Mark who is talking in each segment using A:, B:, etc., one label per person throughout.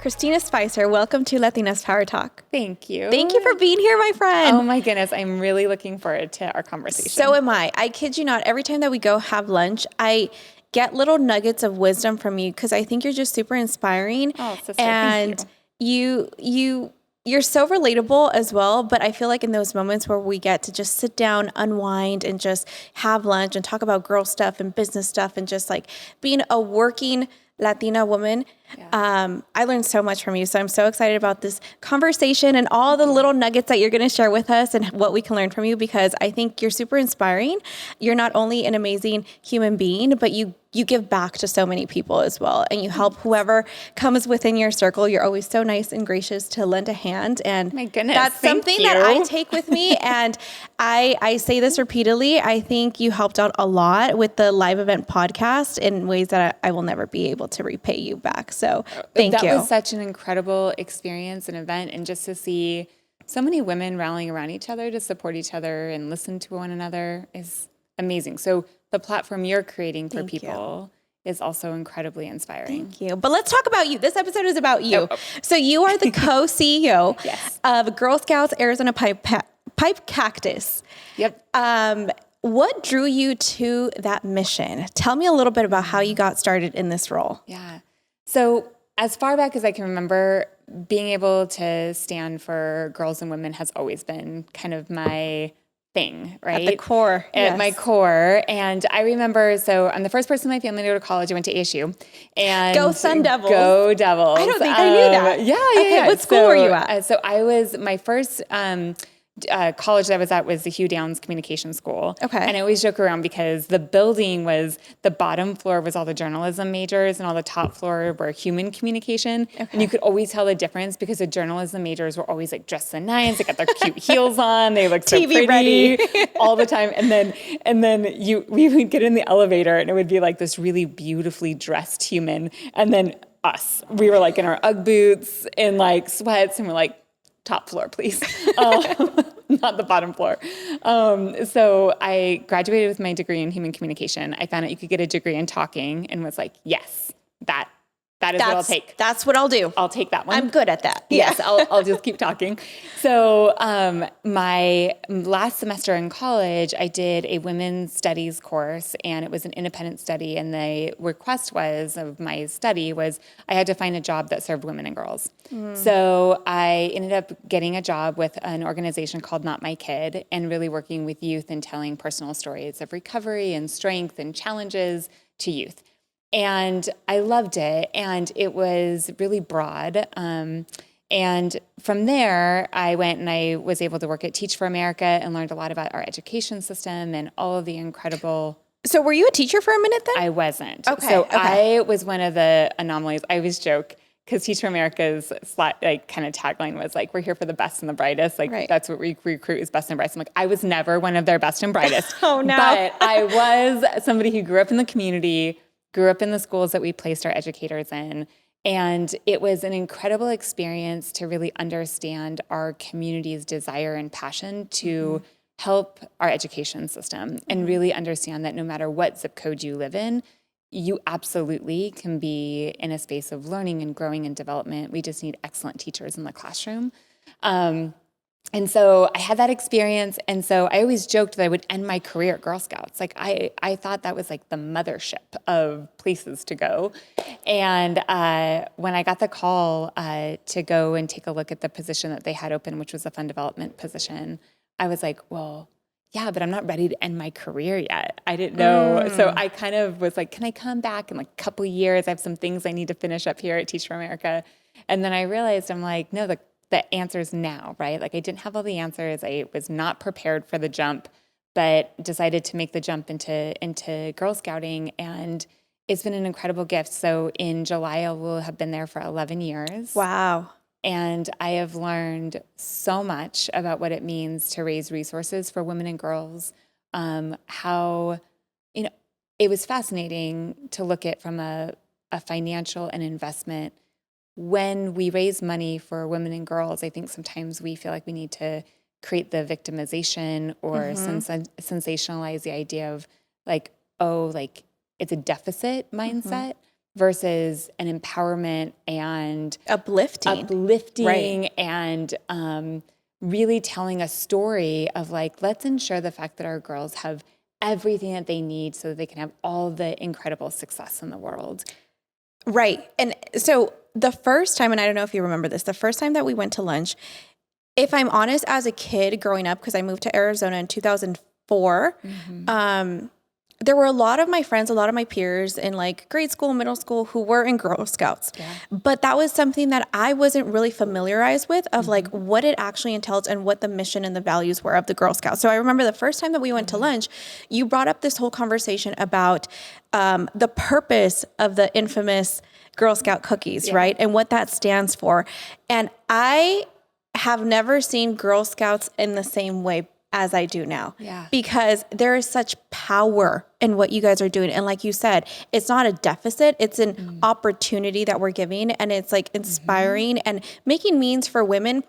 A: Christina Spicer. Welcome to Latinas Power Talk.
B: Thank you.
A: Thank you for being here, my friend.
B: Oh my goodness. I'm really looking forward to our conversation.
A: So am I. I kid you not. Every time that we go have lunch, I get little nuggets of wisdom from you because I think you're just super inspiring.
B: Oh, sister,
A: and
B: thank you.
A: You're so relatable as well, but I feel like in those moments where we get to just sit down, unwind, and just have lunch and talk about girl stuff and business stuff and just like being a working Latina woman, I learned so much from you. So I'm so excited about this conversation and all the little nuggets that you're going to share with us and what we can learn from you, because I think you're super inspiring. You're not only an amazing human being, but you give back to so many people as well. And you help whoever comes within your circle. You're always so nice and gracious to lend a hand. And
B: my goodness,
A: that's something that I take with me. And I say this repeatedly. I think you helped out a lot with the live event podcast in ways that I will never be able to repay you back. So thank you.
B: That was such an incredible experience and event. And just to see so many women rallying around each other to support each other and listen to one another is amazing. So the platform you're creating for people is also incredibly inspiring.
A: Thank you. But let's talk about you. This episode is about you. So you are the co-CEO of Girl Scouts Arizona Pipe Cactus.
B: Yep.
A: What drew you to that mission? Tell me a little bit about how you got started in this role.
B: Yeah. So as far back as I can remember, being able to stand for girls and women has always been kind of my thing, right?
A: At the core.
B: At my core. And I remember, so I'm the first person in my family to go to college. I went to ASU. And
A: go Sun Devils.
B: Go Devils.
A: I don't think I knew that.
B: Yeah.
A: What school were you at?
B: So I was, my first college that I was at was the Hugh Downs Communication School.
A: Okay.
B: And I always joke around because the building was, the bottom floor was all the journalism majors and all the top floor were human communication. Okay. And you could always tell the difference because the journalism majors were always like dressed to the nines. They got their cute heels on. They looked so
A: TV
B: pretty
A: ready.
B: all the time. And then we would get in the elevator and it would be like this really beautifully dressed human. And then us, we were like in our Ugg boots and like sweats and we're like, top floor, please. Not the bottom floor. So I graduated with my degree in human communication. I found out you could get a degree in talking and was like, yes, that is what I'll take.
A: That's what I'll do.
B: I'll take that one.
A: I'm good at that.
B: Yes, I'll just keep talking. So my last semester in college, I did a women's studies course, and it was an independent study. And the request of my study was I had to find a job that served women and girls. So I ended up getting a job with an organization called Not My Kid, and really working with youth and telling personal stories of recovery and strength and challenges to youth. And I loved it, and it was really broad. And from there, I went and I was able to work at Teach for America and learned a lot about our education system and all of the incredible...
A: So were you a teacher for a minute then?
B: I wasn't.
A: Okay.
B: I was one of the anomalies. I always joke, because Teach for America's kind of tagline was like, we're here for the best and the brightest. Like that's what we recruit is best and brightest. I'm like, I was never one of their best and brightest.
A: Oh no.
B: But I was somebody who grew up in the community, grew up in the schools that we placed our educators in. And it was an incredible experience to really understand our community's desire and passion to help our education system and really understand that no matter what zip code you live in, you absolutely can be in a space of learning and growing and development. We just need excellent teachers in the classroom. And so I had that experience. And so I always joked that I would end my career at Girl Scouts. Like I thought that was like the mothership of places to go. And when I got the call to go and take a look at the position that they had open, which was a fund development position, I was like, well, yeah, but I'm not ready to end my career yet. I didn't know. So I kind of was like, can I come back in like a couple years? I have some things I need to finish up here at Teach for America. And then I realized, I'm like, no, the answer's now, right? Like I didn't have all the answers. I was not prepared for the jump, but decided to make the jump into Girl Scouting. And it's been an incredible gift. So in July, I will have been there for 11 years.
A: Wow.
B: And I have learned so much about what it means to raise resources for women and girls. How, it was fascinating to look at from a financial and investment. When we raise money for women and girls, I think sometimes we feel like we need to create the victimization or sensationalize the idea of like, oh, like it's a deficit mindset. versus an empowerment and
A: uplifting right.
B: and really telling a story of like, let's ensure the fact that our girls have everything that they need so that they can have all the incredible success in the world.
A: Right. And so the first time, and I don't know if you remember this, the first time that we went to lunch, if I'm honest, as a kid growing up, because I moved to Arizona in 2004, there were a lot of my friends, a lot of my peers in like grade school, middle school, who were in Girl Scouts. Yeah. But that was something that I wasn't really familiarized with of like what it actually entails and what the mission and the values were of the Girl Scouts. So I remember the first time that we went to lunch, you brought up this whole conversation about the purpose of the infamous Girl Scout cookies, right? And what that stands for. And I have never seen Girl Scouts in the same way as I do now. Yeah. Because there is such power in what you guys are doing. And like you said, it's not a deficit, it's an opportunity that we're giving. And it's like inspiring and making means for women,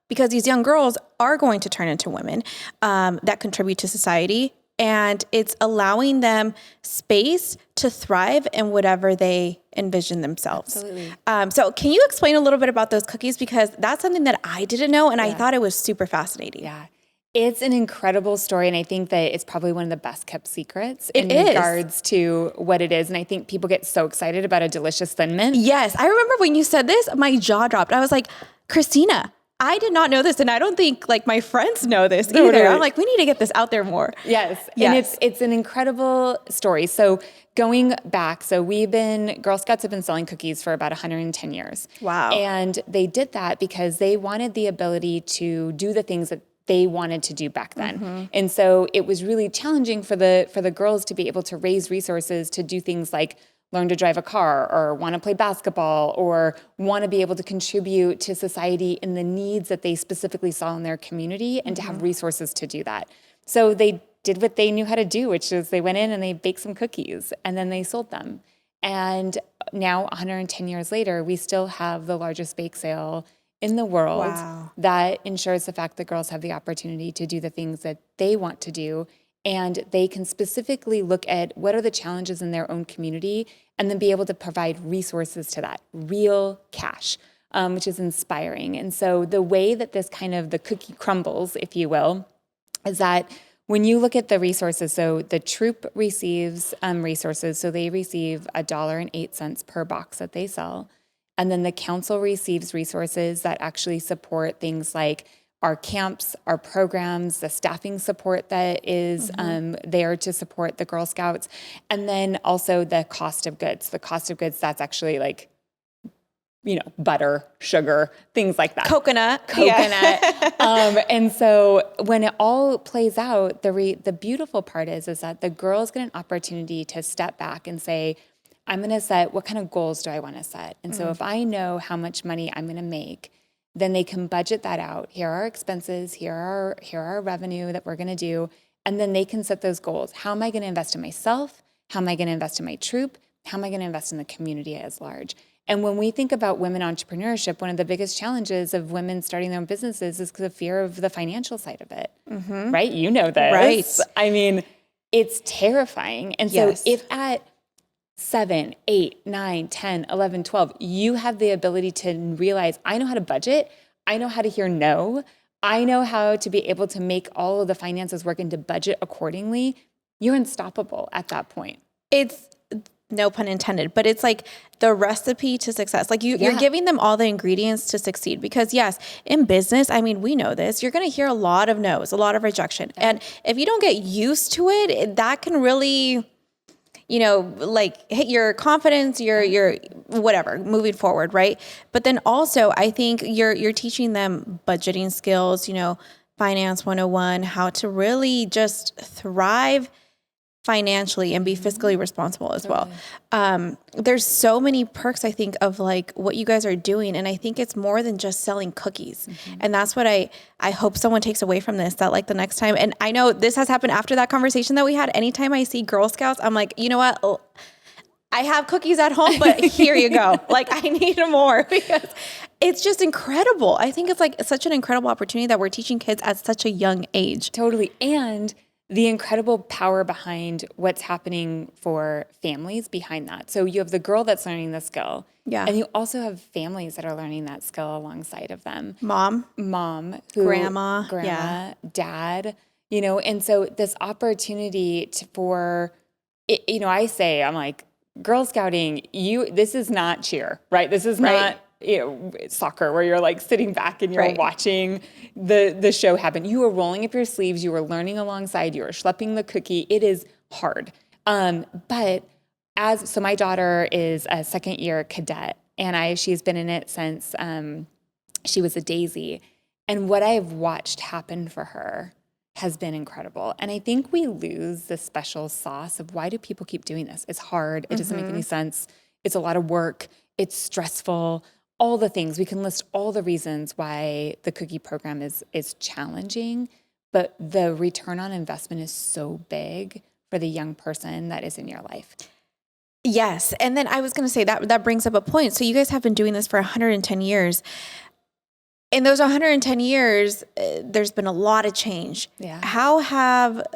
A: because these young girls are going to turn into women that contribute to society. And it's allowing them space to thrive in whatever they envision themselves. Absolutely. So can you explain a little bit about those cookies? Because that's something that I didn't know, and I thought it was super fascinating.
B: Yeah. It's an incredible story, and I think that it's probably one of the best kept secrets in regards to what it is. And I think people get so excited about a delicious Thin Mint.
A: Yes. I remember when you said this, my jaw dropped. I was like, Christina, I did not know this, and I don't think like my friends know this either. I'm like, we need to get this out there more.
B: Yes. And it's an incredible story. So going back, Girl Scouts have been selling cookies for about 110 years.
A: Wow.
B: And they did that because they wanted the ability to do the things that they wanted to do back then. And so it was really challenging for the girls to be able to raise resources to do things like learn to drive a car or want to play basketball or want to be able to contribute to society in the needs that they specifically saw in their community and to have resources to do that. So they did what they knew how to do, which is they went in and they baked some cookies and then they sold them. And now 110 years later, we still have the largest bake sale in the world that ensures the fact that girls have the opportunity to do the things that they want to do. And they can specifically look at what are the challenges in their own community and then be able to provide resources to that, real cash, which is inspiring. And so the way that this kind of the cookie crumbles, if you will, is that when you look at the resources, so the troop receives resources, so they receive $1.08 per box that they sell. And then the council receives resources that actually support things like our camps, our programs, the staffing support that is there to support the Girl Scouts, and then also the cost of goods. The cost of goods, that's actually like, butter, sugar, things like that.
A: Coconut.
B: And so when it all plays out, the beautiful part is that the girls get an opportunity to step back and say, I'm going to set, what kind of goals do I want to set? And so if I know how much money I'm going to make, then they can budget that out. Here are our expenses, here are our revenue that we're going to do. And then they can set those goals. How am I going to invest in myself? How am I going to invest in my troop? How am I going to invest in the community as large? And when we think about women entrepreneurship, one of the biggest challenges of women starting their own businesses is the fear of the financial side of it, right? You know this.
A: Right.
B: I mean, it's terrifying. And so if at 7, 8, 9, 10, 11, 12, you have the ability to realize, I know how to budget. I know how to hear no. I know how to be able to make all of the finances work and to budget accordingly. You're unstoppable at that point.
A: It's no pun intended, but it's like the recipe to success. Like you're giving them all the ingredients to succeed, because yes, in business, I mean, we know this, you're going to hear a lot of no's, a lot of rejection. And if you don't get used to it, that can really, like hit your confidence, your whatever, moving forward, right? But then also, I think you're teaching them budgeting skills, finance 101, how to really just thrive financially and be fiscally responsible as well. There's so many perks, I think, of like what you guys are doing. And I think it's more than just selling cookies. And that's what I hope someone takes away from this, that like the next time, and I know this has happened after that conversation that we had, anytime I see Girl Scouts, I'm like, you know what? I have cookies at home, but here you go. Like I need more, because it's just incredible. I think it's like such an incredible opportunity that we're teaching kids at such a young age.
B: Totally. And the incredible power behind what's happening for families behind that. So you have the girl that's learning the skill.
A: Yeah.
B: And you also have families that are learning that skill alongside of them.
A: Mom, grandma,
B: dad, and so this opportunity I'm like, Girl Scouting, this is not cheer, right? This is not soccer where you're like sitting back and you're watching the show happen. You are rolling up your sleeves. You are learning alongside. You are schlepping the cookie. It is hard. But so my daughter is a second year cadet, and she's been in it since she was a daisy. And what I've watched happen for her has been incredible. And I think we lose the special sauce of why do people keep doing this? It's hard. It doesn't make any sense. It's a lot of work. It's stressful. All the things. We can list all the reasons why the cookie program is challenging, but the return on investment is so big for the young person that is in your life.
A: Yes. And then I was going to say that brings up a point. So you guys have been doing this for 110 years. In those 110 years, there's been a lot of change.
B: Yeah.
A: How have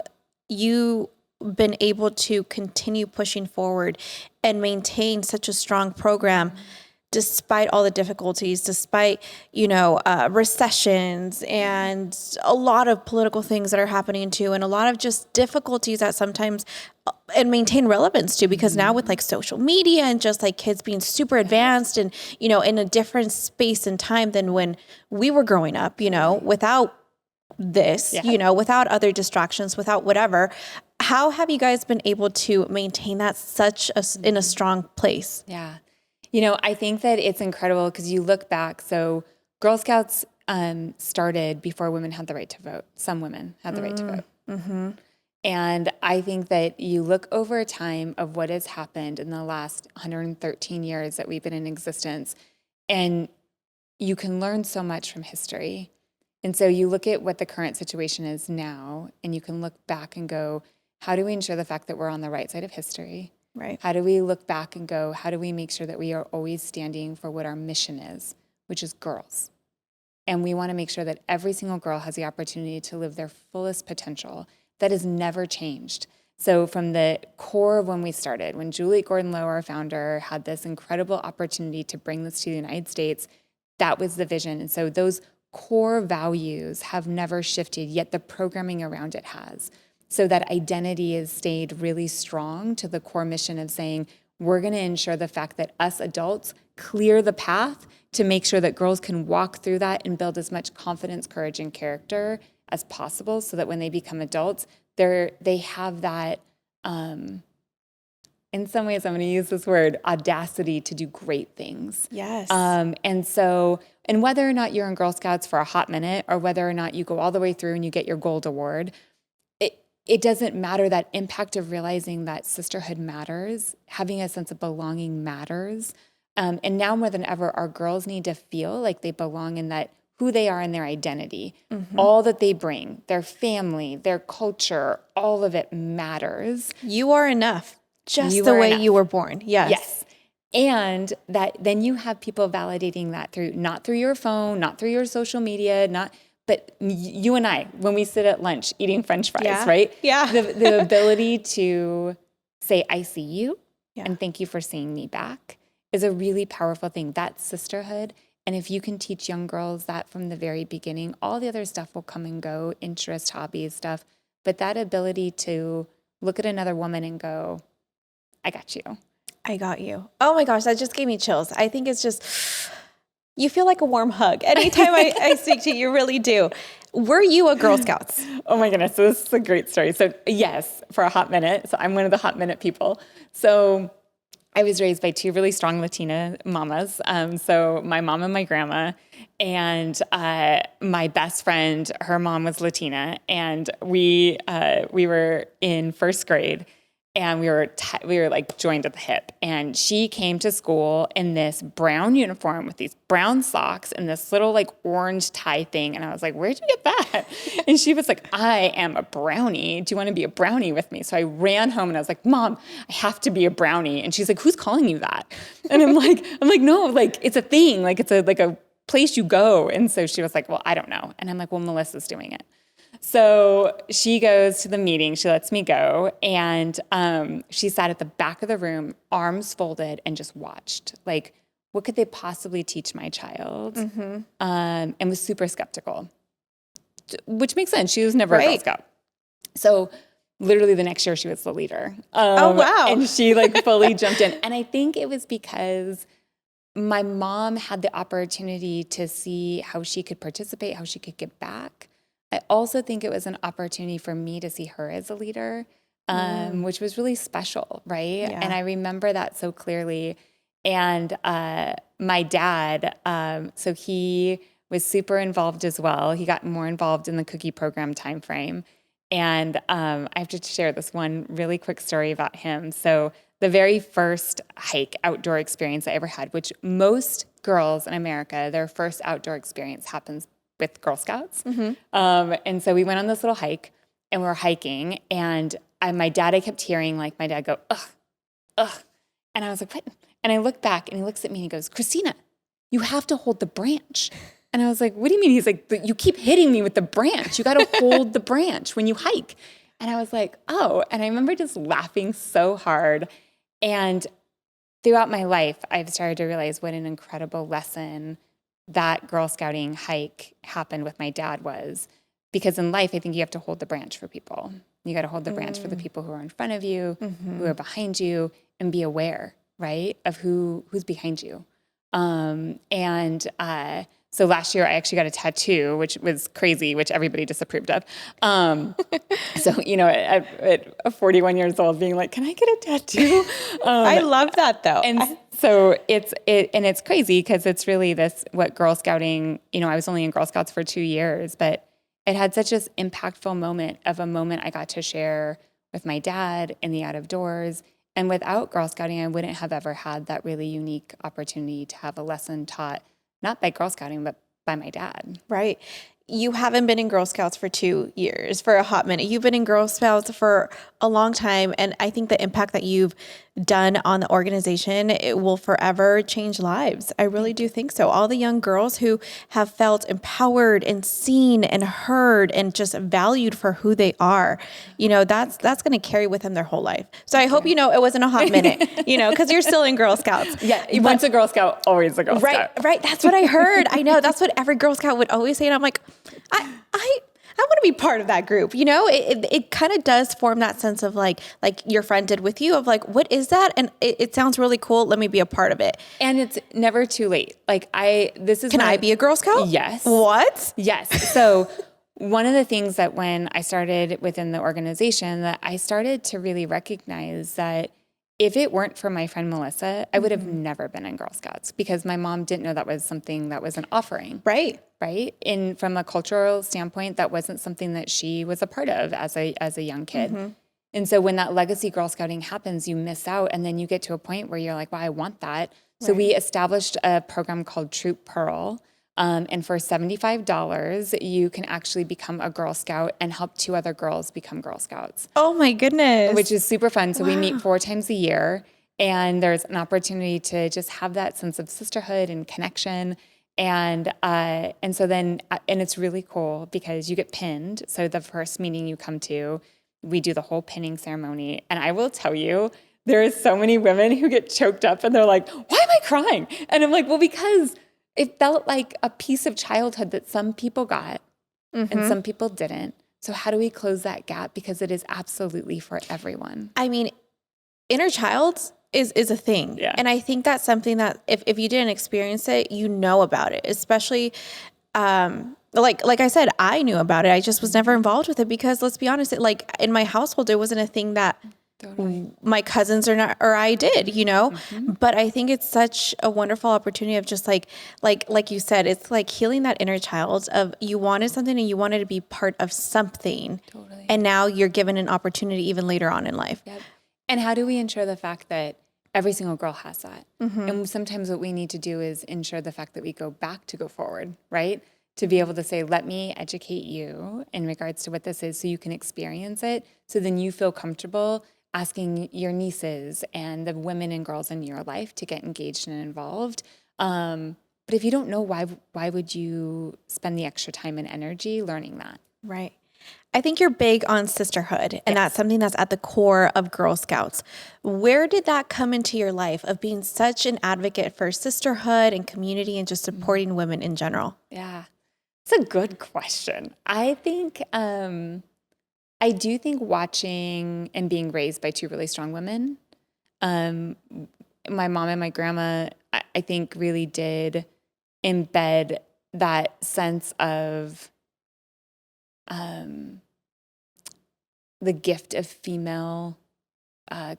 A: you been able to continue pushing forward and maintain such a strong program despite all the difficulties, despite, recessions and a lot of political things that are happening too, and a lot of just difficulties that sometimes and maintain relevance too, because now with like social media and just like kids being super advanced and, in a different space and time than when we were growing up, without this, without other distractions, without whatever. How have you guys been able to maintain that in a strong place?
B: Yeah. I think that it's incredible because you look back. So Girl Scouts started before women had the right to vote. Some women had the right to vote.
A: Mm-hmm.
B: And I think that you look over time of what has happened in the last 113 years that we've been in existence, and you can learn so much from history. And so you look at what the current situation is now, and you can look back and go, how do we ensure the fact that we're on the right side of history?
A: Right.
B: How do we look back and go, how do we make sure that we are always standing for what our mission is, which is girls? And we want to make sure that every single girl has the opportunity to live their fullest potential. That has never changed. So from the core of when we started, when Julie Gordon-Lowe, our founder, had this incredible opportunity to bring this to the United States, that was the vision. And so those core values have never shifted, yet the programming around it has. So that identity has stayed really strong to the core mission of saying, we're going to ensure the fact that us adults clear the path to make sure that girls can walk through that and build as much confidence, courage, and character as possible so that when they become adults, they have that, in some ways, I'm going to use this word, audacity to do great things.
A: Yes.
B: And whether or not you're in Girl Scouts for a hot minute or whether or not you go all the way through and you get your gold award, it doesn't matter. That impact of realizing that sisterhood matters, having a sense of belonging matters. And now more than ever, our girls need to feel like they belong in that who they are and their identity, all that they bring, their family, their culture, all of it matters.
A: You are enough, just the way you were born. Yes.
B: Yes. And that then you have people validating that not through your phone, not through your social media, but you and I, when we sit at lunch eating French fries, right?
A: Yeah.
B: The ability to say, I see you, and thank you for seeing me back is a really powerful thing. That's sisterhood. And if you can teach young girls that from the very beginning, all the other stuff will come and go, interest, hobbies, stuff. But that ability to look at another woman and go, I got you.
A: I got you. Oh my gosh, that just gave me chills. I think it's just, you feel like a warm hug. Anytime I speak to you, you really do. Were you a Girl Scouts?
B: Oh my goodness, so this is a great story. So yes, for a hot minute. So I'm one of the hot minute people. So I was raised by two really strong Latina mamas. So my mom and my grandma, and my best friend, her mom was Latina, and we were in first grade, and we were like joined at the hip. And she came to school in this brown uniform with these brown socks and this little like orange tie thing. And I was like, where'd you get that? And she was like, I am a brownie. Do you want to be a brownie with me? So I ran home and I was like, Mom, I have to be a brownie. And she's like, who's calling you that? And I'm like, no, like it's a thing. Like it's a place you go. And so she was like, well, I don't know. And I'm like, well, Melissa's doing it. So she goes to the meeting, she lets me go, and she sat at the back of the room, arms folded, and just watched. Like, what could they possibly teach my child? And was super skeptical, which makes sense. She was never a Girl Scout. So literally the next year she was the leader.
A: Oh, wow.
B: And she like fully jumped in. And I think it was because my mom had the opportunity to see how she could participate, how she could give back. I also think it was an opportunity for me to see her as a leader, which was really special, right?
A: Yeah.
B: And I remember that so clearly. And my dad, so he was super involved as well. He got more involved in the cookie program timeframe. And I have to share this one really quick story about him. So the very first hike outdoor experience I ever had, which most girls in America, their first outdoor experience happens with Girl Scouts. And so we went on this little hike and we were hiking, and my dad, I kept hearing like my dad go, ugh, ugh. And I was like, what? And I look back and he looks at me and he goes, Christina, you have to hold the branch. And I was like, what do you mean? He's like, but you keep hitting me with the branch. You got to hold the branch when you hike. And I was like, oh. And I remember just laughing so hard. And throughout my life, I've started to realize what an incredible lesson that Girl Scouting hike happened with my dad was. Because in life, I think you have to hold the branch for people. You got to hold the branch for the people who are in front of you, who are behind you, and be aware, right, of who's behind you. So last year I actually got a tattoo, which was crazy, which everybody disapproved of. So, at 41 years old, being like, can I get a tattoo?
A: I love that though.
B: And so it's crazy because it's really what Girl Scouting, I was only in Girl Scouts for 2 years, but it had such an impactful moment I got to share with my dad in the out of doors. And without Girl Scouting, I wouldn't have ever had that really unique opportunity to have a lesson taught, not by Girl Scouting, but by my dad.
A: Right. You haven't been in Girl Scouts for 2 years, for a hot minute. You've been in Girl Scouts for a long time. And I think the impact that you've done on the organization, it will forever change lives. I really do think so. All the young girls who have felt empowered and seen and heard and just valued for who they are, that's going to carry with them their whole life. So I hope, it wasn't a hot minute, because you're still in Girl Scouts.
B: Yeah. Once a Girl Scout, always a Girl Scout.
A: Right. That's what I heard. I know. That's what every Girl Scout would always say. And I'm like, I want to be part of that group. It kind of does form that sense of like your friend did with you of like, what is that? And it sounds really cool. Let me be a part of it.
B: And it's never too late. Can
A: I be a Girl Scout?
B: Yes.
A: What?
B: Yes. So one of the things that when I started within the organization, that I started to really recognize that if it weren't for my friend Melissa, I would have never been in Girl Scouts because my mom didn't know that was something that was an offering.
A: Right.
B: And from a cultural standpoint, that wasn't something that she was a part of as a young kid. And so when that legacy Girl Scouting happens, you miss out, and then you get to a point where you're like, well, I want that. So we established a program called Troop Pearl. And for $75, you can actually become a Girl Scout and help 2 other girls become Girl Scouts.
A: Oh my goodness.
B: Which is super fun. So we meet 4 times a year, and there's an opportunity to just have that sense of sisterhood and connection. And so then it's really cool because you get pinned. So the first meeting you come to, we do the whole pinning ceremony. And I will tell you, there are so many women who get choked up and they're like, why am I crying? And I'm like, well, because it felt like a piece of childhood that some people got and some people didn't. So how do we close that gap? Because it is absolutely for everyone.
A: I mean, inner child is a thing.
B: Yeah.
A: And I think that's something that if you didn't experience it, you know about it, especially like I said, I knew about it. I just was never involved with it because let's be honest, in my household, it wasn't a thing that my cousins or I did, but I think it's such a wonderful opportunity of just like you said, it's like healing that inner child of you wanted something and you wanted to be part of something.
B: Totally.
A: And now you're given an opportunity even later on in life.
B: Yep. And how do we ensure the fact that every single girl has that? And sometimes what we need to do is ensure the fact that we go forward, right? To be able to say, let me educate you in regards to what this is so you can experience it. So then you feel comfortable asking your nieces and the women and girls in your life to get engaged and involved. But if you don't know why would you spend the extra time and energy learning that?
A: Right. I think you're big on sisterhood, and that's something that's at the core of Girl Scouts. Where did that come into your life of being such an advocate for sisterhood and community and just supporting women in general?
B: Yeah, it's a good question. I think, I do think watching and being raised by two really strong women, my mom and my grandma, I think really did embed that sense of the gift of female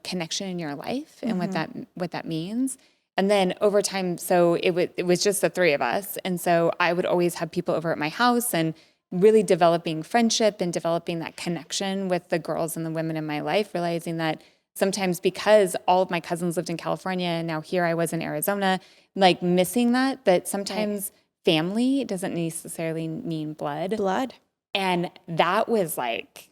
B: connection in your life and what that means. And then over time, so it was just the three of us, and so I would always have people over at my house and really developing friendship and developing that connection with the girls and the women in my life, realizing that sometimes because all of my cousins lived in California and now here I was in Arizona, like missing that sometimes family doesn't necessarily mean blood.
A: Blood.
B: And that was like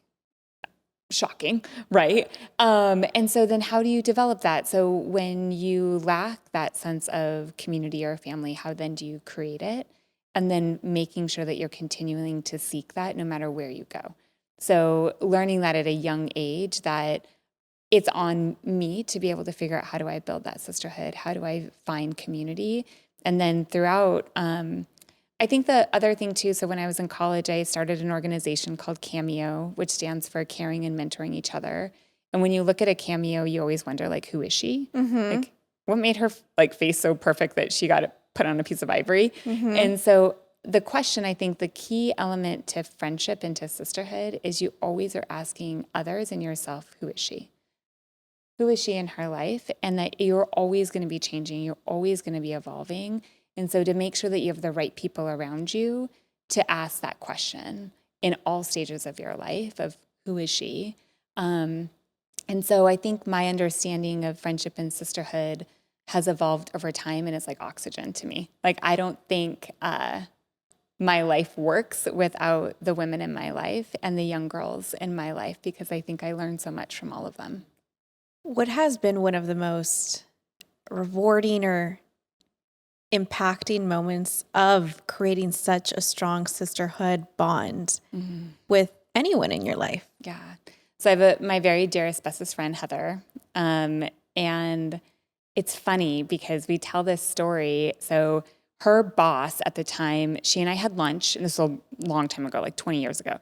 B: shocking, right? And so then how do you develop that? So when you lack that sense of community or family, how then do you create it? And then making sure that you're continuing to seek that no matter where you go. So learning that at a young age, that it's on me to be able to figure out, how do I build that sisterhood? How do I find community? And then throughout, I think the other thing too, so when I was in college, I started an organization called Cameo, which stands for Caring and Mentoring Each Other. And when you look at a cameo, you always wonder, like, who is she? Like, what made her like face so perfect that she got put on a piece of ivory? And so the question, I think the key element to friendship and to sisterhood is you always are asking others and yourself, who is she? Who is she in her life? And that you're always going to be changing. You're always going to be evolving. And so to make sure that you have the right people around you to ask that question in all stages of your life of who is she? And so I think my understanding of friendship and sisterhood has evolved over time, and it's like oxygen to me. Like, I don't think my life works without the women in my life and the young girls in my life, because I think I learned so much from all of them.
A: What has been one of the most rewarding or impacting moments of creating such a strong sisterhood bond with anyone in your life?
B: Yeah. So I have my very dearest, bestest friend, Heather. And it's funny because we tell this story. So her boss at the time, she and I had lunch, and this was a long time ago, like 20 years ago.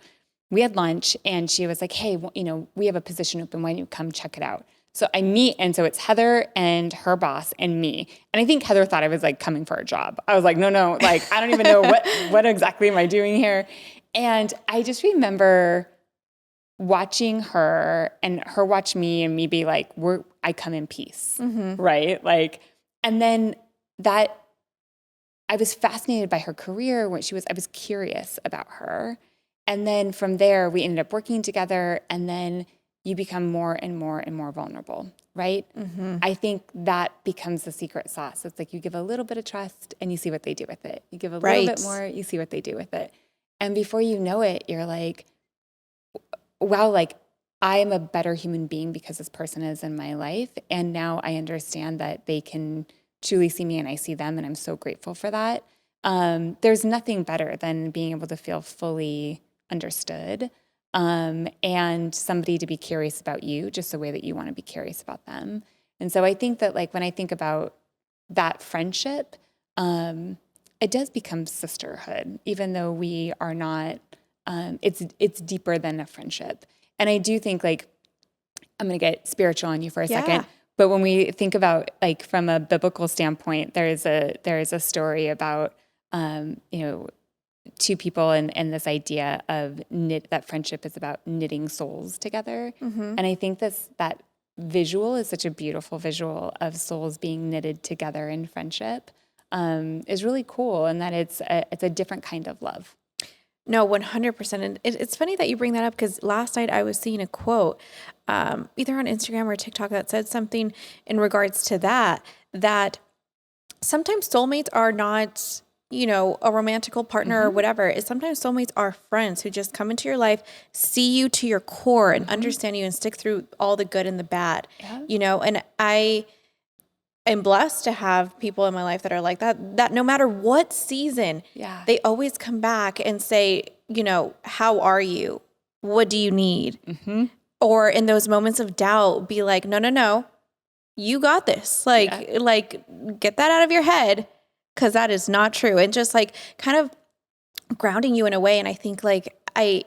B: We had lunch, and she was like, hey, well, we have a position open. Why don't you come check it out? So I meet, and so it's Heather and her boss and me. And I think Heather thought I was like coming for a job. I was like, no, like, I don't even know what exactly am I doing here. And I just remember watching her and her watch me and me be like, I come in peace, right? Like, and then that, I was fascinated by her career, I was curious about her. And then from there, we ended up working together, and then you become more and more and more vulnerable, right? I think that becomes the secret sauce. It's like you give a little bit of trust and you see what they do with it. You give a little bit more, you see what they do with it. And before you know it, you're like, wow, like, I am a better human being because this person is in my life. And now I understand that they can truly see me and I see them, and I'm so grateful for that. There's nothing better than being able to feel fully understood. And somebody to be curious about you just the way that you want to be curious about them. And so I think that, like, when I think about that friendship, it does become sisterhood, even though we are not, it's deeper than a friendship. And I do think, like, I'm going to get spiritual on you for a second, but when we think about, like, from a biblical standpoint, there is a story about, two people and this idea of that friendship is about knitting souls together. And I think that visual is such a beautiful visual of souls being knitted together in friendship, is really cool, and that it's a different kind of love.
A: No, 100%. And it's funny that you bring that up, because last night I was seeing a quote, either on Instagram or TikTok, that said something in regards to that sometimes soulmates are not, a romantical partner or whatever. It's sometimes soulmates are friends who just come into your life, see you to your core, and understand you and stick through all the good and the bad, and I am blessed to have people in my life that are like that no matter what season, they always come back and say, how are you? what do you need? Or in those moments of doubt, be like, no, you got this. Like get that out of your head, because that is not true. And just like kind of grounding you in a way. And I think like I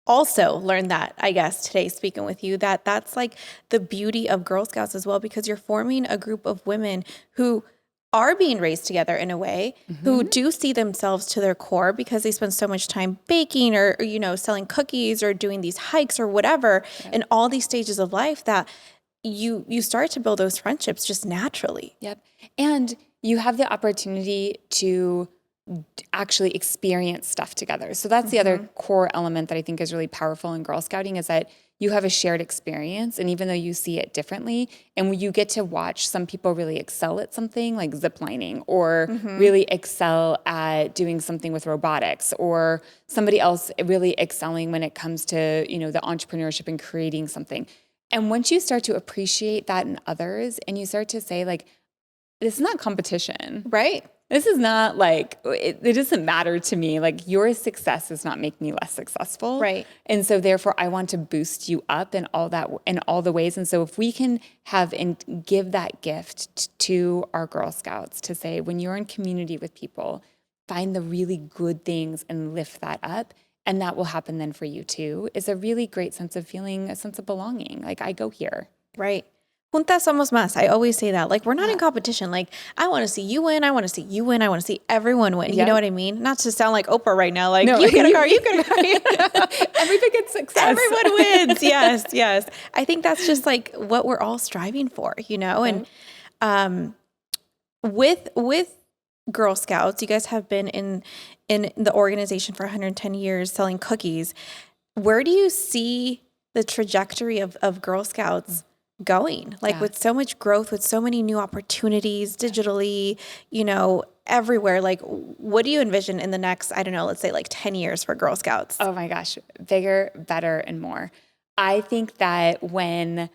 A: also learned that, I guess, today speaking with you, that's like the beauty of Girl Scouts as well, because you're forming a group of women who are being raised together in a way, who do see themselves to their core because they spend so much time baking or selling cookies or doing these hikes or whatever in all these stages of life, that you start to build those friendships just naturally.
B: Yep. And you have the opportunity to actually experience stuff together. So that's the other core element that I think is really powerful in Girl Scouting, is that you have a shared experience. And even though you see it differently, and you get to watch some people really excel at something like ziplining, or really excel at doing something with robotics, or somebody else really excelling when it comes to, the entrepreneurship and creating something. And once you start to appreciate that in others, and you start to say like, this is not competition.
A: Right.
B: This is not like, it doesn't matter to me. Like, your success does not make me less successful.
A: Right.
B: And so therefore I want to boost you up in all the ways. And so if we can have and give that gift to our Girl Scouts, to say, when you're in community with people, find the really good things and lift that up. And that will happen then for you too, is a really great sense of feeling a sense of belonging. Like, I go here.
A: Right. Juntas somos más. I always say that. Like, we're not in competition. Like, I want to see you win. I want to see you win. I want to see everyone win. You know what I mean? Not to sound like Oprah right now. Like, you get a car, you get a car.
B: Everybody gets success.
A: Everyone wins. Yes. I think that's just like what we're all striving for, And with Girl Scouts, you guys have been in the organization for 110 years selling cookies. Where do you see the trajectory of Girl Scouts going? Like, with so much growth, with so many new opportunities digitally, everywhere. Like, what do you envision in the next, I don't know, let's say like 10 years for Girl Scouts?
B: Oh my gosh, bigger, better, and more. I think that when,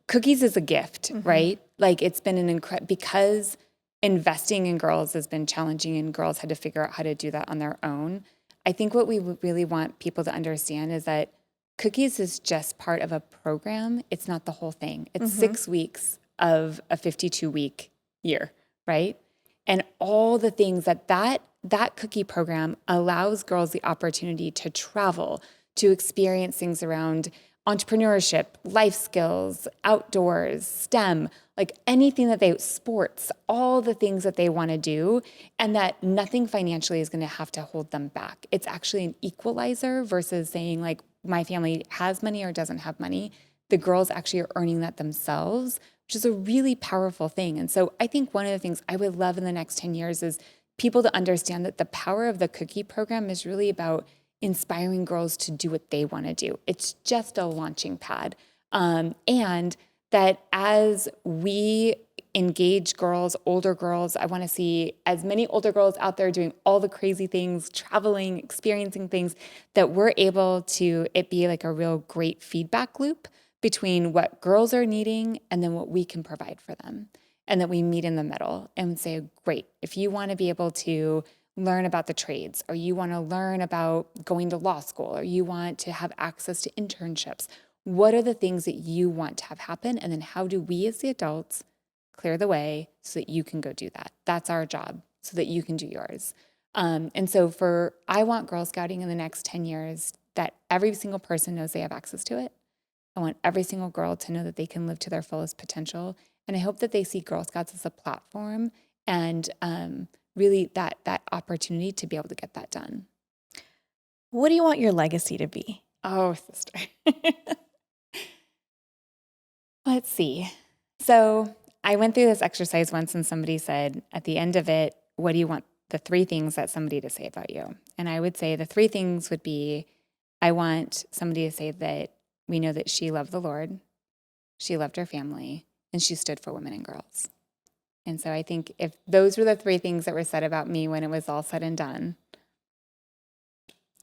B: cookies is a gift, right? Like, it's been because investing in girls has been challenging, and girls had to figure out how to do that on their own. I think what we really want people to understand is that cookies is just part of a program. It's not the whole thing. It's 6 weeks of a 52-week year, right? And all the things that cookie program allows girls the opportunity to travel, to experience things around entrepreneurship, life skills, outdoors, STEM, like anything sports, all the things that they want to do, and that nothing financially is going to have to hold them back. It's actually an equalizer versus saying like, my family has money or doesn't have money. The girls actually are earning that themselves, which is a really powerful thing. And so I think one of the things I would love in the next 10 years is people to understand that the power of the cookie program is really about inspiring girls to do what they want to do. It's just a launching pad. And that as we engage girls, older girls, I want to see as many older girls out there doing all the crazy things, traveling, experiencing things, that we're able to, it be like a real great feedback loop between what girls are needing and then what we can provide for them. And that we meet in the middle and say, great, if you want to be able to learn about the trades, or you want to learn about going to law school, or you want to have access to internships, what are the things that you want to have happen? And then how do we as the adults clear the way so that you can go do that? That's our job, so that you can do yours. And so I want Girl Scouting in the next 10 years that every single person knows they have access to it. I want every single girl to know that they can live to their fullest potential. And I hope that they see Girl Scouts as a platform and really that opportunity to be able to get that done.
A: What do you want your legacy to be?
B: Oh, sister. Let's see. So I went through this exercise once, and somebody said at the end of it, what do you want the 3 things that somebody to say about you? And I would say the 3 things would be, I want somebody to say that we know that she loved the Lord, she loved her family, and she stood for women and girls. And so I think if those were the 3 things that were said about me when it was all said and done,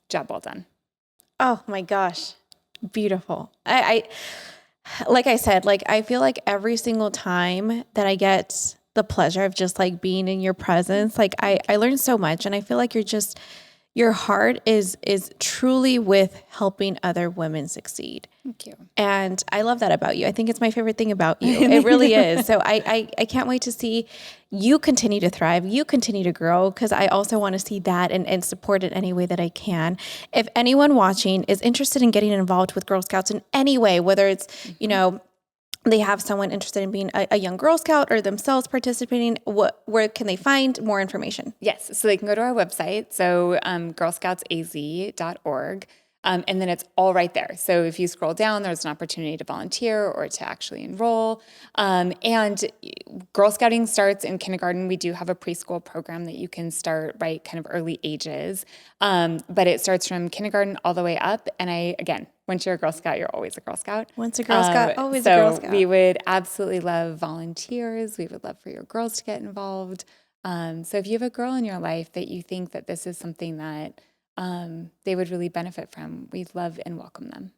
B: job well done.
A: Oh my gosh. Beautiful. I like I said, like, I feel like every single time that I get the pleasure of just like being in your presence, like I learn so much, and I feel like your heart is truly with helping other women succeed.
B: Thank you.
A: And I love that about you. I think it's my favorite thing about you. It really is. So I can't wait to see you continue to thrive, you continue to grow, because I also want to see that and support it any way that I can. If anyone watching is interested in getting involved with Girl Scouts in any way, whether it's, they have someone interested in being a young Girl Scout or themselves participating, where can they find more information?
B: Yes. So they can go to our website. So girlscoutsaz.org. And then it's all right there. So if you scroll down, there's an opportunity to volunteer or to actually enroll. And Girl Scouting starts in kindergarten. We do have a preschool program that you can start right kind of early ages. But it starts from kindergarten all the way up. And once you're a Girl Scout, you're always a Girl Scout.
A: Once a Girl Scout, always a Girl Scout.
B: So we would absolutely love volunteers. We would love for your girls to get involved. So if you have a girl in your life that you think that this is something that they would really benefit from, we'd love and welcome them.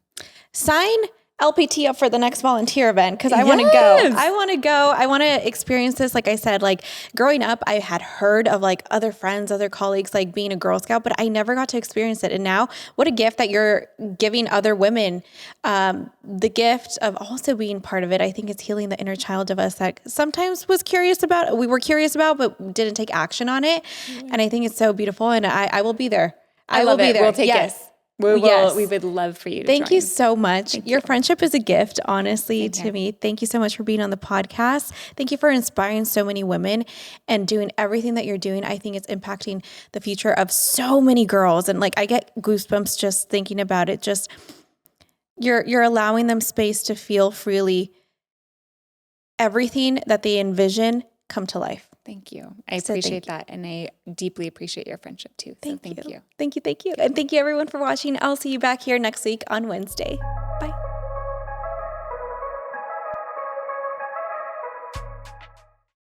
A: Sign LPT up for the next volunteer event, because I want to go. I want to go. I want to experience this. Like I said, like growing up, I had heard of like other friends, other colleagues, like being a Girl Scout, but I never got to experience it. And now what a gift that you're giving other women, the gift of also being part of it. I think it's healing the inner child of us that sometimes we were curious about, but didn't take action on it. Mm-hmm. And I think it's so beautiful. And I will be there. I will be there.
B: We'll take
A: it.
B: We would love for you to
A: Thank
B: join.
A: you so much. Your friendship is a gift, honestly, to me. Thank you so much for being on the podcast. Thank you for inspiring so many women and doing everything that you're doing. I think it's impacting the future of so many girls. And like, I get goosebumps just thinking about it. Just you're allowing them space to feel freely everything that they envision come to life.
B: Thank you. I appreciate that. And I deeply appreciate your friendship too. So thank you.
A: Thank you. And thank you everyone for watching. I'll see you back here next week on Wednesday. Bye.